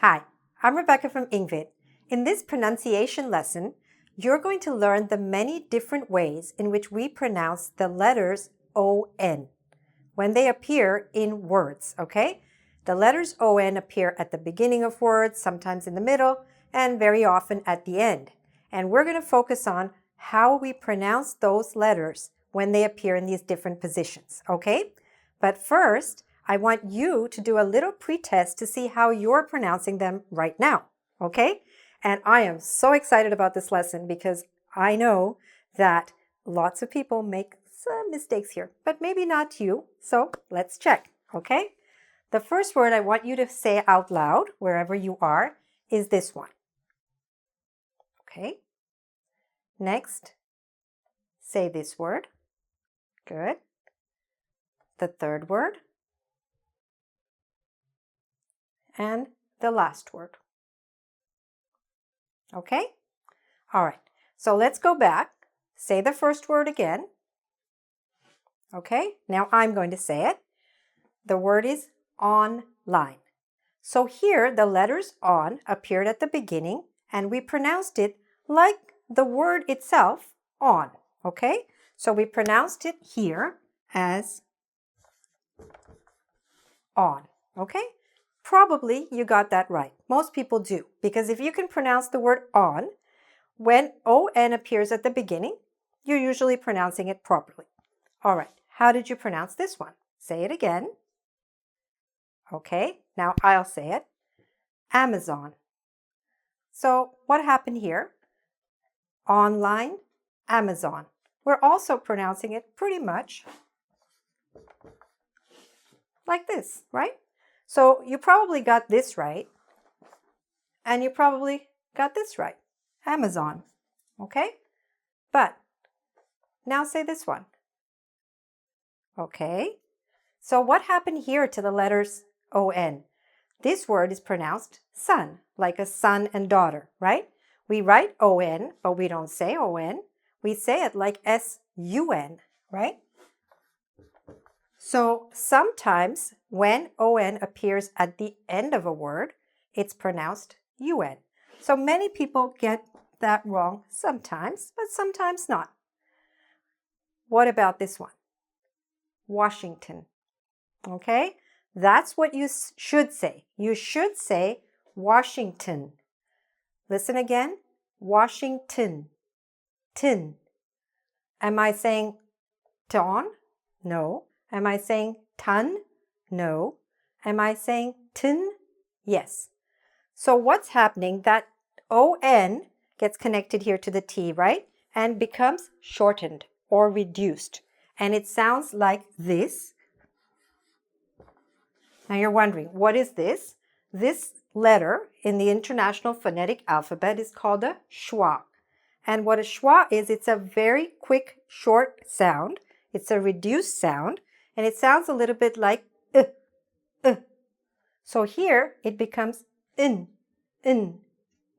Hi, I'm Rebecca from engVid. In this pronunciation lesson, you're going to learn the many different ways in which we pronounce the letters ON when they appear in words, okay? The letters ON appear at the beginning of words, sometimes in the middle, and very often at the end. And we're going to focus on how we pronounce those letters when they appear in these different positions, okay? But first, I want you to do a little pretest to see how you're pronouncing them right now, okay? And I am so excited about this lesson because I know that lots of people make some mistakes here, but maybe not you. So let's check, okay? The first word I want you to say out loud, wherever you are, is this one. Okay? Next, say this word. Good. The third word. And the last word. Okay? All right. So let's go back. Say the first word again. Okay? Now I'm going to say it. The word is online. So here the letters on appeared at the beginning and we pronounced it like the word itself, on. Okay? So we pronounced it here as on. Okay? Probably you got that right. Most people do, because if you can pronounce the word on, when ON appears at the beginning, you're usually pronouncing it properly. All right, how did you pronounce this one? Say it again. Okay, now I'll say it. Amazon. So what happened here? Online, Amazon. We're also pronouncing it pretty much like this, right? So you probably got this right, and you probably got this right, Amazon, okay? But now say this one. Okay, so what happened here to the letters ON? This word is pronounced son, like a son and daughter, right? We write ON, but we don't say ON. We say it like SUN, right? So sometimes when ON appears at the end of a word, it's pronounced UN. So many people get that wrong sometimes, but sometimes not. What about this one? Washington. Okay? That's what you should say. You should say Washington. Listen again. Washington. Tin. Am I saying ton? No. Am I saying ton? No. Am I saying tin? Yes. So what's happening? That ON gets connected here to the T, right? And becomes shortened or reduced. And it sounds like this. Now you're wondering, what is this? This letter in the International Phonetic Alphabet is called a schwa. And what a schwa is, it's a very quick, short sound. It's a reduced sound. And it sounds a little bit like So here it becomes in,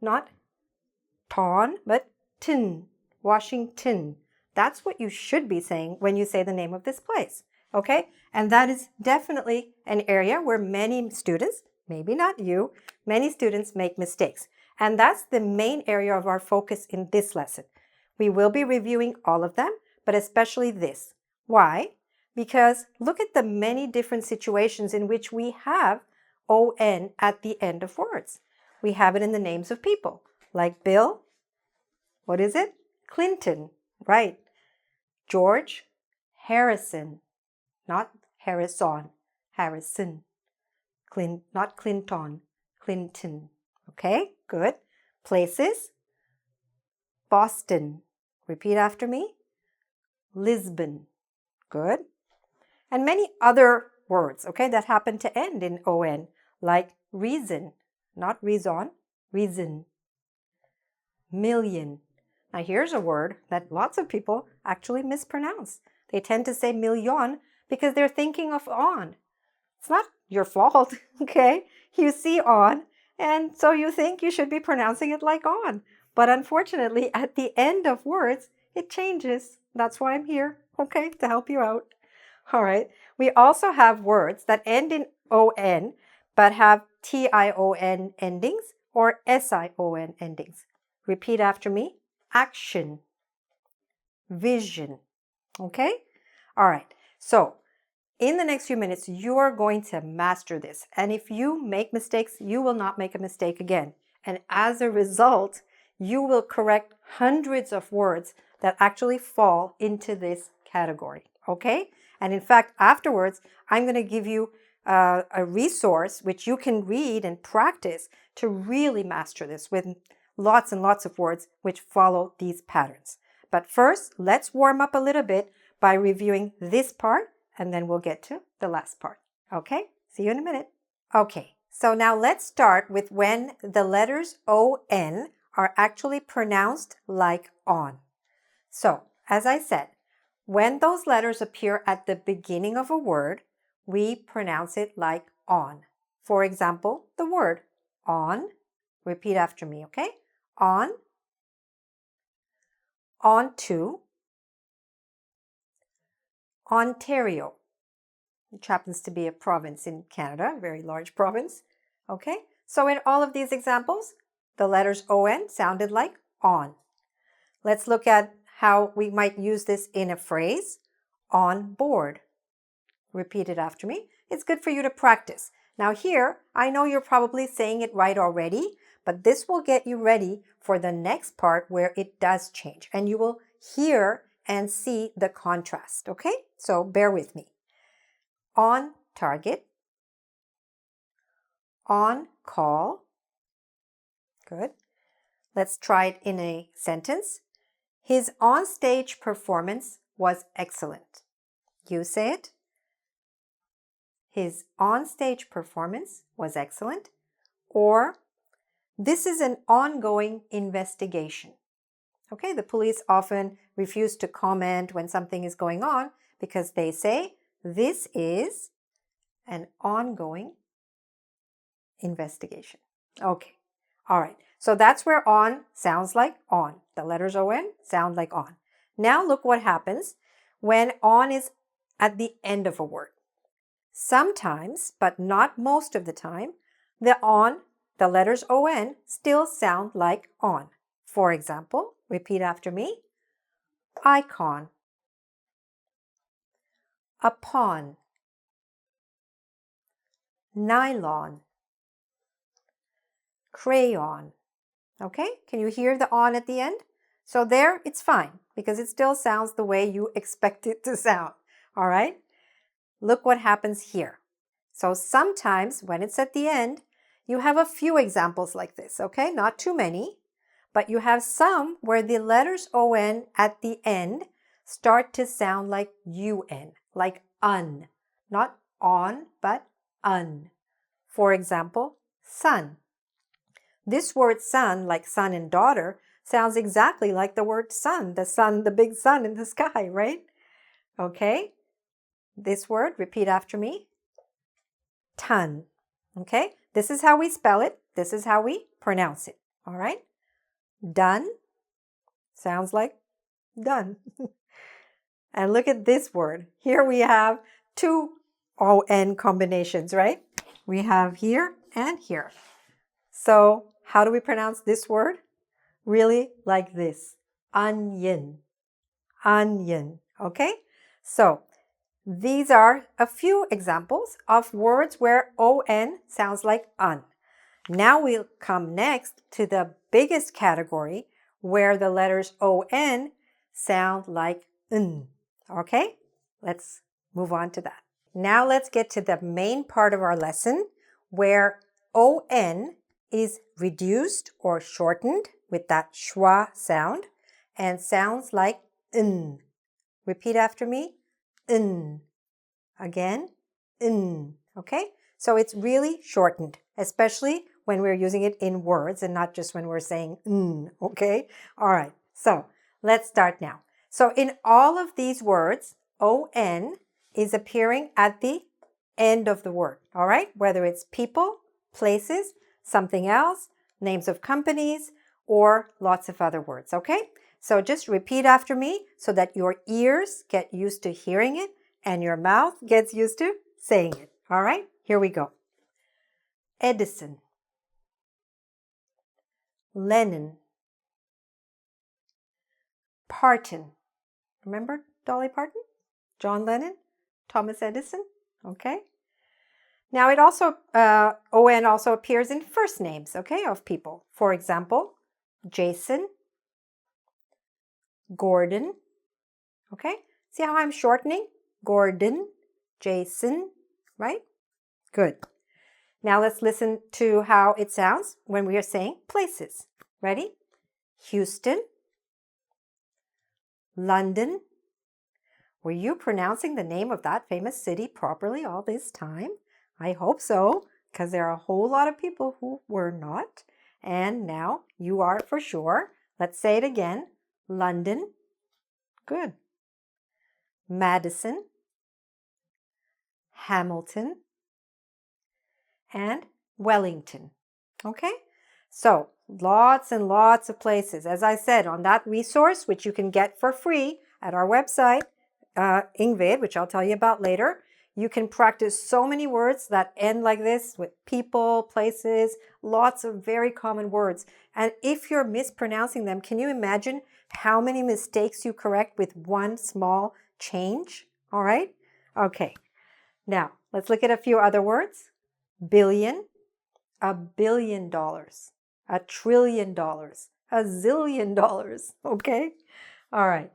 not ton, but tin, Washington. That's what you should be saying when you say the name of this place, okay? And that is definitely an area where many students, maybe not you, many students make mistakes. And that's the main area of our focus in this lesson. We will be reviewing all of them, but especially this. Why? Because look at the many different situations in which we have ON at the end of words. We have it in the names of people, like Bill. What is it? Clinton, right? George, Harrison, not Harrison, Harrison. Not Clinton, Clinton. Okay, good. Places, Boston. Repeat after me. Lisbon. Good. And many other words, okay, that happen to end in ON, like reason, not reason, reason. Million. Now here's a word that lots of people actually mispronounce. They tend to say million because they're thinking of on. It's not your fault, okay? You see on, and so you think you should be pronouncing it like on. But unfortunately, at the end of words, it changes. That's why I'm here, okay, to help you out. All right. We also have words that end in ON, but have TION endings or SION endings. Repeat after me. Action, vision. Okay? All right. So in the next few minutes, you are going to master this. And if you make mistakes, you will not make a mistake again. And as a result, you will correct hundreds of words that actually fall into this category. Okay? And in fact, afterwards, I'm going to give you a resource which you can read and practice to really master this with lots and lots of words which follow these patterns. But first, let's warm up a little bit by reviewing this part, and then we'll get to the last part. Okay? See you in a minute. Okay, so now let's start with when the letters ON are actually pronounced like on. So, as I said, when those letters appear at the beginning of a word, we pronounce it like on. For example, the word on. Repeat after me, okay? On, onto, Ontario, which happens to be a province in Canada, a very large province. Okay, so in all of these examples, the letters ON sounded like on. Let's look at how we might use this in a phrase. On board. Repeat it after me. It's good for you to practice. Now here, I know you're probably saying it right already, but this will get you ready for the next part where it does change. And you will hear and see the contrast, okay? So bear with me. On target. On call. Good. Let's try it in a sentence. His on-stage performance was excellent. You say it. His on-stage performance was excellent. Or, this is an ongoing investigation. Okay, the police often refuse to comment when something is going on because they say, this is an ongoing investigation. Okay, all right. So that's where on sounds like on. The letters ON sound like on. Now look what happens when on is at the end of a word. Sometimes, but not most of the time, the letters ON still sound like on. For example, repeat after me. Icon. Upon. Nylon. Crayon. Okay, can you hear the on at the end? So there, it's fine because it still sounds the way you expect it to sound. All right, look what happens here. So sometimes when it's at the end, you have a few examples like this, okay? Not too many, but you have some where the letters ON at the end start to sound like UN, like un, not on, but un. For example, sun. This word sun, like son and daughter, sounds exactly like the word sun, the big sun in the sky, right? Okay, this word, repeat after me. Ton. Okay, this is how we spell it. This is how we pronounce it. All right, done sounds like done. And look at this word. Here we have two ON combinations, right? We have here and here. So how do we pronounce this word? Really like this. Onion. Onion. Okay? So these are a few examples of words where ON sounds like un. Now we'll come next to the biggest category where the letters ON sound like n. Okay? Let's move on to that. Now let's get to the main part of our lesson where ON is reduced or shortened with that schwa sound and sounds like n. Repeat after me. N. Again, n. Okay? So it's really shortened, especially when we're using it in words and not just when we're saying n. Okay? All right. So let's start now. So in all of these words, ON is appearing at the end of the word. All right? Whether it's people, places, something else, names of companies, or lots of other words, okay? So just repeat after me so that your ears get used to hearing it and your mouth gets used to saying it, all right? Here we go. Edison, Lennon, Parton. Remember Dolly Parton? John Lennon, Thomas Edison. Okay. Now it also, ON also appears in first names, okay, of people. For example, Jason, Gordon, okay? See how I'm shortening? Gordon, Jason, right? Good. Now let's listen to how it sounds when we are saying places. Ready? Houston, London. Were you pronouncing the name of that famous city properly all this time? I hope so, because there are a whole lot of people who were not. And now you are for sure. Let's say it again. London. Good. Madison, Hamilton, and Wellington. Okay? So, lots and lots of places. As I said, on that resource, which you can get for free at our website, engVid, which I'll tell you about later, you can practice so many words that end like this with people, places, lots of very common words. And if you're mispronouncing them, can you imagine how many mistakes you correct with one small change? All right? Okay. Now, let's look at a few other words. Billion, $1 billion, $1 trillion, $1 zillion. Okay? All right.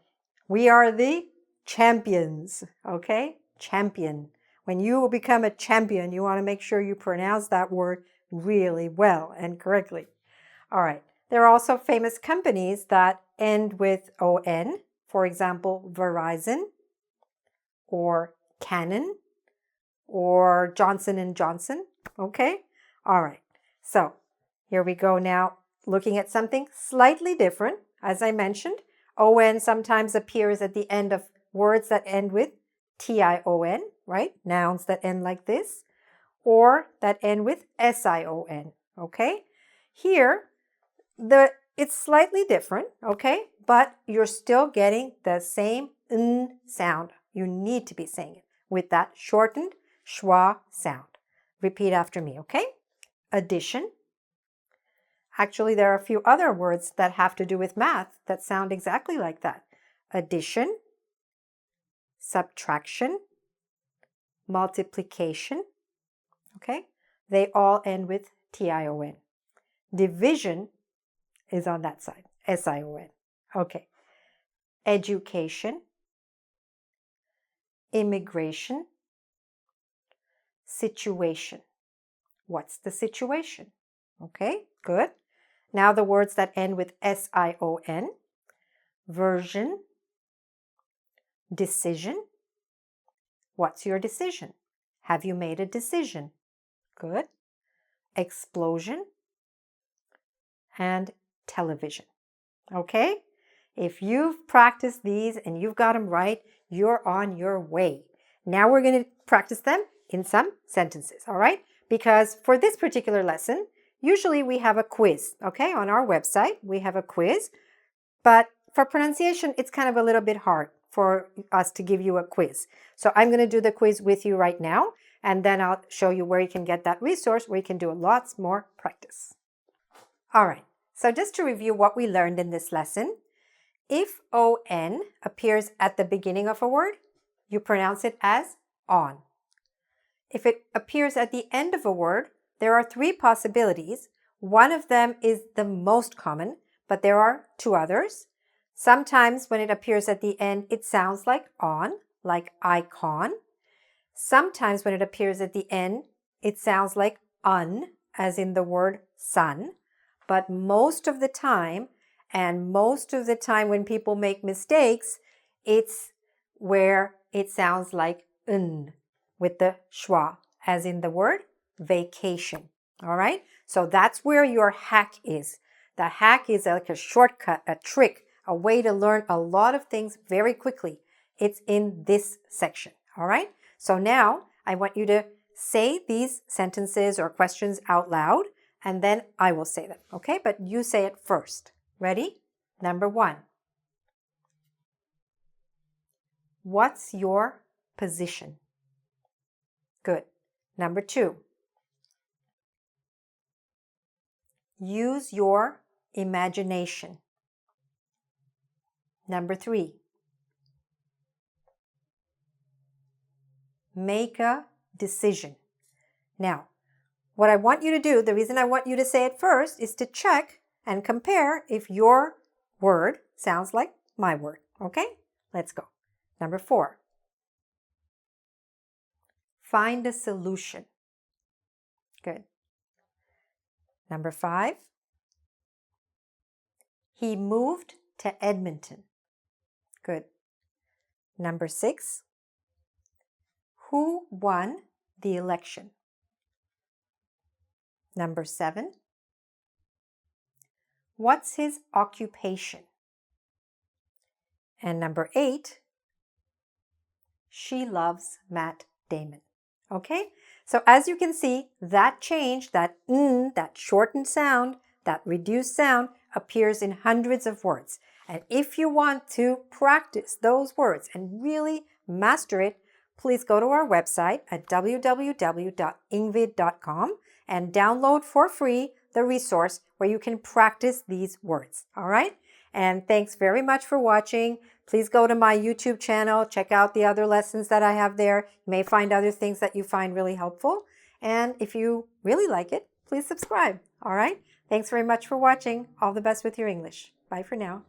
We are the champions. Okay? Champion. When you will become a champion, you want to make sure you pronounce that word really well and correctly. All right. There are also famous companies that end with ON. For example, Verizon or Canon or Johnson & Johnson. Okay? All right. So here we go now, looking at something slightly different. As I mentioned, ON sometimes appears at the end of words that end with TION, right? Nouns that end like this, or that end with SION, okay? Here, it's slightly different, okay? But you're still getting the same N sound. You need to be saying it with that shortened schwa sound. Repeat after me, okay? Addition. Actually, there are a few other words that have to do with math that sound exactly like that. Addition, subtraction, multiplication, okay? They all end with TION. Division is on that side, SION. Okay. Education, immigration, situation. What's the situation? Okay, good. Now the words that end with SION. Version, decision. What's your decision? Have you made a decision? Good. Explosion and television. Okay? If you've practiced these and you've got them right, you're on your way. Now we're going to practice them in some sentences, all right? Because for this particular lesson, usually we have a quiz, okay? On our website, we have a quiz. But for pronunciation, it's kind of a little bit hard for us to give you a quiz. So I'm going to do the quiz with you right now, and then I'll show you where you can get that resource where you can do lots more practice. All right, so just to review what we learned in this lesson, if ON appears at the beginning of a word, you pronounce it as on. If it appears at the end of a word, there are three possibilities. One of them is the most common, but there are two others. Sometimes when it appears at the end, it sounds like on, like icon. Sometimes when it appears at the end, it sounds like un, as in the word sun. But most of the time, when people make mistakes, it's where it sounds like un, with the schwa, as in the word vacation. All right? So that's where your hack is. The hack is like a shortcut, a trick, a way to learn a lot of things very quickly. It's in this section. All right? So now I want you to say these sentences or questions out loud, and then I will say them. Okay? But you say it first. Ready? Number 1. What's your position? Good. Number 2. use your imagination. Number 3, make a decision. Now, what I want you to do, the reason I want you to say it first is to check and compare if your word sounds like my word. Okay? Let's go. Number 4, find a solution. Good. Number 5, he moved to Edmonton. Good. Number 6, who won the election? Number 7, what's his occupation? And number 8, she loves Matt Damon. Okay? So as you can see, that change, that that shortened sound, that reduced sound appears in hundreds of words. And if you want to practice those words and really master it, please go to our website at www.engvid.com and download for free the resource where you can practice these words. All right? And thanks very much for watching. Please go to my YouTube channel, check out the other lessons that I have there. You may find other things that you find really helpful. And if you really like it, please subscribe. All right? Thanks very much for watching. All the best with your English. Bye for now.